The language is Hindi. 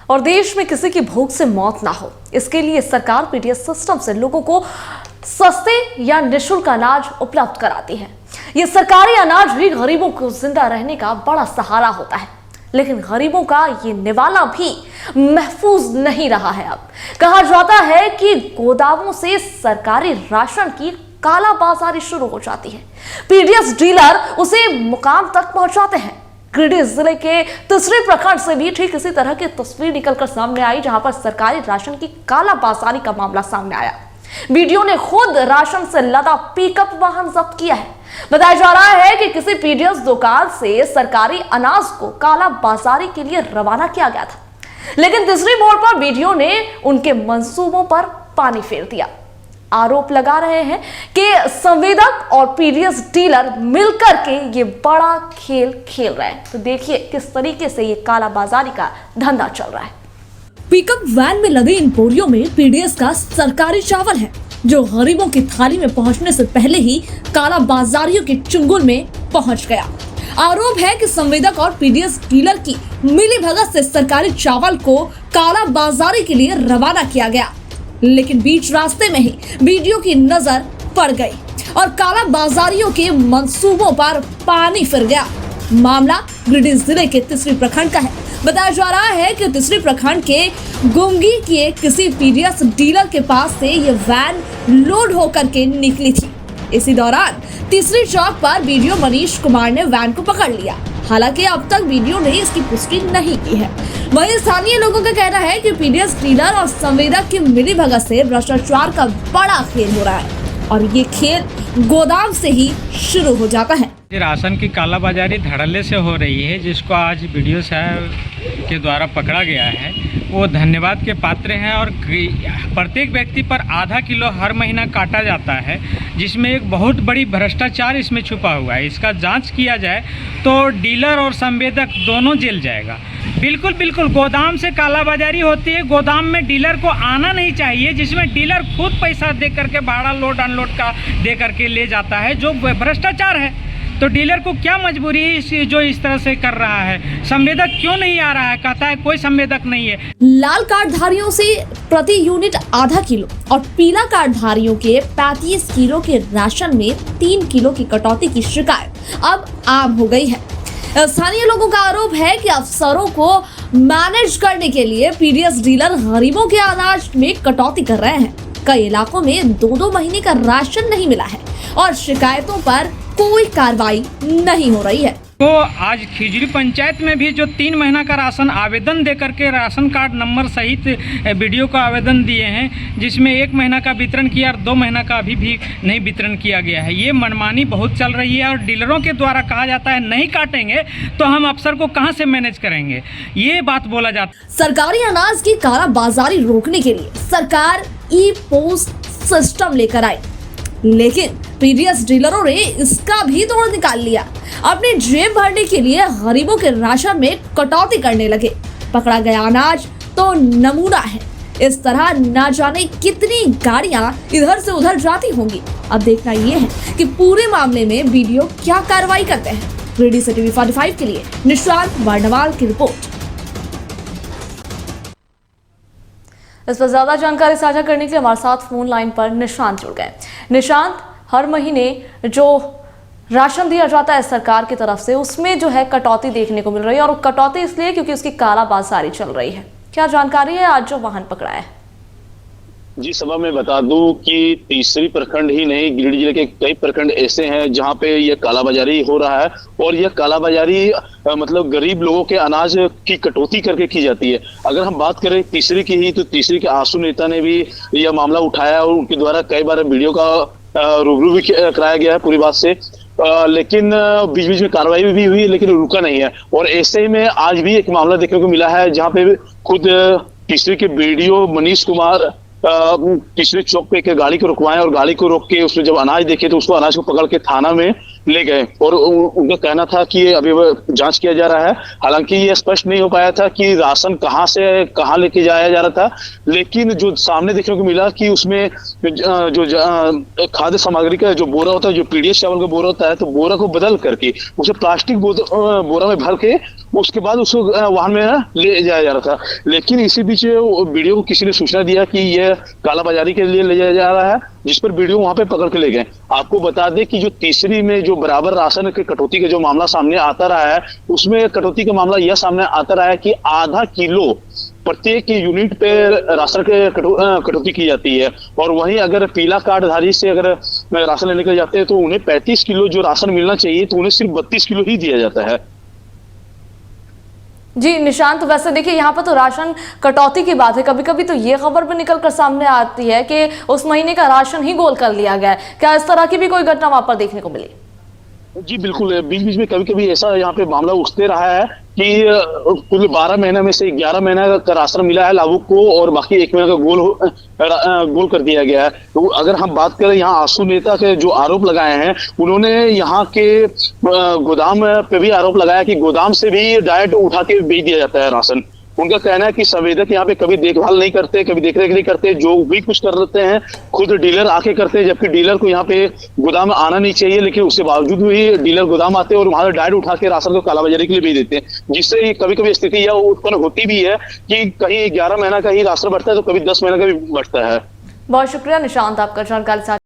और देश में किसी की भूख से मौत ना हो, इसके लिए सरकार पीडीएस सिस्टम से लोगों को सस्ते या निःशुल्क अनाज उपलब्ध कराती है। ये सरकारी अनाज भी गरीबों को जिंदा रहने का बड़ा सहारा होता है, लेकिन गरीबों का ये निवाला भी महफूज नहीं रहा है। अब कहा जाता है कि गोदामों से सरकारी राशन की कालाबाजारी शुरू हो जाती है। पीडीएस डीलर उसे मुकाम तक पहुंचाते हैं। गिरिडीह जिले के तीसरे प्रखंड से भी ठीक इसी तरह की तस्वीर निकलकर सामने आई, जहां पर सरकारी राशन की कालाबाजारी का मामला सामने आया। वीडियो ने खुद राशन से लदा पिकअप वाहन जब्त किया है। बताया जा रहा है कि किसी पीडीएस दुकान से सरकारी अनाज को कालाबाजारी के लिए रवाना किया गया था, लेकिन तीसरी मोड़ पर वीडियो ने उनके मंसूबों पर पानी फेर दिया। आरोप लगा रहे हैं कि संवेदक और पीडीएस डीलर मिलकर के ये बड़ा खेल खेल रहे हैं। तो देखिए किस तरीके से ये कालाबाजारी का धंधा चल रहा है। पिकअप वैन में लगे इन बोरियों में पीडीएस का सरकारी चावल है, जो गरीबों की थाली में पहुंचने से पहले ही कालाबाजारियों के चुंगल में पहुंच गया। आरोप है कि संवेदक और पीडीएस डीलर की मिलीभगत से सरकारी चावल को कालाबाजारी के लिए रवाना किया गया, लेकिन बीच रास्ते में ही वीडियो की नजर पड़ गई और कालाबाजारियों के मंसूबों पर पानी फिर गया। मामला गिरिडीह जिले के तीसरी प्रखंड का है। बताया जा रहा है कि तीसरी प्रखंड के गुंगी के किसी पीडीएस डीलर के पास से ये वैन लोड होकर के निकली थी। इसी दौरान तीसरी चौक पर वीडियो मनीष कुमार ने वैन को पकड़ लिया। हालांकि अब तक वीडियो ने इसकी पुष्टि नहीं की है। वहीं स्थानीय लोगों का कहना है कि पीडीएस डीलर और संवेदक की मिलीभगत से भ्रष्टाचार का बड़ा खेल हो रहा है और ये खेल गोदाम से ही शुरू हो जाता है। राशन की कालाबाजारी धड़ल्ले से हो रही है, जिसको आज वीडियो साहब के द्वारा पकड़ा गया है, वो धन्यवाद के पात्र हैं। और प्रत्येक व्यक्ति पर आधा किलो हर महीना काटा जाता है, जिसमें एक बहुत बड़ी भ्रष्टाचार इसमें छुपा हुआ है। इसका जांच किया जाए तो डीलर और संवेदक दोनों जेल जाएगा। बिल्कुल गोदाम से कालाबाजारी होती है। गोदाम में डीलर को आना नहीं चाहिए, जिसमें डीलर खुद पैसा दे करके भाड़ा लोड अनलोड का दे करके ले जाता है, जो भ्रष्टाचार है। तो डीलर को क्या मजबूरी है जो इस तरह से कर रहा है? संवेदक क्यों नहीं आ रहा है? कहता है कोई संवेदक नहीं है। लाल कार्ड धारियों से प्रति यूनिट आधा किलो और पीला कार्ड धारियों के 35 किलो के राशन में 3 किलो की कटौती की शिकायत अब आम हो गई है। स्थानीय लोगों का आरोप है कि अफसरों को मैनेज करने के लिए पीडीएस डीलर गरीबों के अनाज में कटौती कर रहे हैं। कई इलाकों में 2-2 महीने का राशन नहीं मिला है और शिकायतों पर कोई कार्रवाई नहीं हो रही है। तो आज खिजड़ी पंचायत में भी जो 3 महीना का राशन आवेदन दे करके राशन कार्ड नंबर सहित वीडियो का आवेदन दिए हैं, जिसमें 1 महीना का वितरण किया और 2 महीना का अभी भी नहीं वितरण किया गया है। ये मनमानी बहुत चल रही है और डीलरों के द्वारा कहा जाता है नहीं काटेंगे तो हम अफसर को कहाँ से मैनेज करेंगे, ये बात बोला जाता है। सरकारी अनाज की कालाबाजारी रोकने के लिए सरकार ई पोस्ट सिस्टम लेकर आई, लेकिन पीडीएस डीलरों ने इसका भी तोड़ निकाल लिया। अपनी जेब भरने के लिए गरीबों के राशन में कटौती करने लगे। पकड़ा गया अनाज तो नमूना है। इस तरह ना जाने कितनी गाड़ियां इधर से उधर जाती होंगी। अब देखना ये है कि पूरे मामले में वीडियो क्या कार्रवाई करते हैं। गिरिडीह से टीवी 45 के लिए निशांत वर्णवाल की रिपोर्ट। इस पर ज्यादा जानकारी साझा करने के लिए हमारे साथ फोन लाइन पर निशांत जुड़ गए। निशांत, हर महीने जो राशन दिया जाता है सरकार की तरफ से, उसमें जो है कटौती देखने को मिल रही है और कटौती इसलिए क्योंकि उसकी कालाबाजारी चल रही है। क्या जानकारी है आज जो वाहन पकड़ा है? जी, सभा में बता दूं कि तीसरी प्रखंड ही नहीं, गिरिडीह जिले के कई प्रखंड ऐसे हैं जहां पे ये कालाबाजारी हो रहा है और यह कालाबाजारी मतलब गरीब लोगों के अनाज की कटौती करके की जाती है। अगर हम बात करें तीसरी की ही, तो तीसरी के आंसू नेता ने भी यह मामला उठाया और उनके द्वारा कई बार वीडियो का रूबरू भी कराया गया है पूरी बात से, लेकिन बीच बीच में कार्रवाई भी हुई, लेकिन रुका नहीं है। और ऐसे में आज भी एक मामला देखने को मिला है जहाँ पे खुद तीसरी के वीडियो मनीष कुमार तीसरी चौक पे एक गाड़ी को रुकवाए और गाड़ी को रोक के उसमें जब अनाज देखे तो उसको अनाज को पकड़ के थाना में ले गए और उनका कहना था कि अभी जांच किया जा रहा है। हालांकि ये स्पष्ट नहीं हो पाया था कि राशन कहां से कहां लेके जाया जा रहा था, लेकिन जो सामने देखने को मिला कि उसमें जो खाद्य सामग्री का जो बोरा होता है, जो पीडीएस चावल का बोरा होता है, तो बोरा को बदल करके उसे प्लास्टिक बोरा में भर के उसके बाद उसको वाहन में ले जाया जा रहा था। लेकिन इसी बीच वीडियो को किसी ने सूचना दिया कि ये कालाबाजारी के लिए ले जाया जा रहा है, जिस पर वीडियो वहां पे पकड़ के ले गए। आपको बता दें कि जो तीसरी में जो बराबर राशन के कटौती का जो मामला सामने आता रहा है, उसमें कटौती का मामला यह सामने आता रहा है कि आधा किलो प्रत्येक यूनिट पे राशन के कटौती की जाती है। और वहीं अगर पीला कार्ड धारी से अगर राशन लेने के जाते हैं तो उन्हें 35 किलो जो राशन मिलना चाहिए तो उन्हें सिर्फ 32 किलो ही दिया जाता है। जी निशांत, वैसे देखिए यहाँ पर तो राशन कटौती की बात है, कभी कभी तो ये खबर भी निकल कर सामने आती है कि उस महीने का राशन ही गोल कर लिया गया है। क्या इस तरह की भी कोई घटना वहां पर देखने को मिली? जी बिल्कुल, बीच बीच में कभी कभी ऐसा यहाँ पे मामला उठते रहा है कि कुल 12 महीने में से 11 महीना का राशन मिला है लाभुक को और बाकी 1 महीना का गोल कर दिया गया है। तो अगर हम बात करें यहाँ आसू नेता के जो आरोप लगाए हैं, उन्होंने यहाँ के गोदाम पे भी आरोप लगाया कि गोदाम से भी डायरेक्ट उठा के बेच दिया जाता है राशन। उनका कहना है कि संवेदक यहाँ पे कभी देखभाल नहीं करते, कभी देखरेख नहीं करते, जो भी कुछ कर लेते हैं खुद डीलर आके करते हैं, जबकि डीलर को यहाँ पे गोदाम आना नहीं चाहिए, लेकिन उसके बावजूद भी डीलर गोदाम आते हैं और वहां डायरेक्ट उठा के राशन को कालाबाजारी के लिए भेज देते हैं, जिससे कभी कभी स्थिति यह उत्पन्न होती भी है कि कहीं 11 महीना का ही राशन बढ़ता है तो कभी 10 महीना का भी बढ़ता है। बहुत शुक्रिया निशांत, आपका जानकारी।